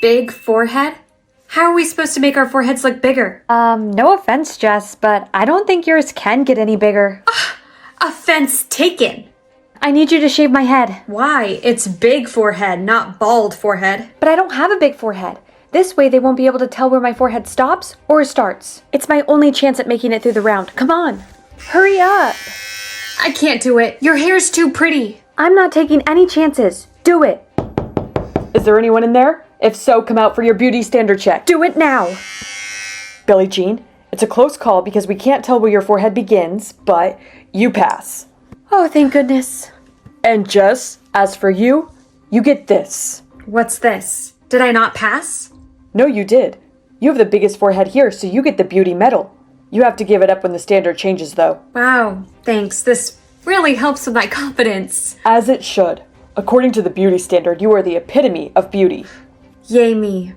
big forehead? How are we supposed to make our foreheads look bigger? No offense, Jess, but I don't think yours can get any bigger. Offense taken. I need you to shave my head. Why? It's big forehead, not bald forehead. But I don't have a big forehead. This way they won't be able to tell where my forehead stops or starts. It's my only chance at making it through the round. Come on. Hurry up. I can't do it. Your hair's too pretty. I'm not taking any chances. Do it. Is there anyone in there? If so, come out for your beauty standard check. Do it now. Billie Jean, it's a close call because we can't tell where your forehead begins, but you pass. Oh, thank goodness. And Jess, as for you, you get this. What's this? Did I not pass? No, you did. You have the biggest forehead here, so you get the beauty medal. You have to give it up when the standard changes, though. Wow, thanks. This really helps with my confidence. As it should. According to the beauty standard, you are the epitome of beauty. Yay me.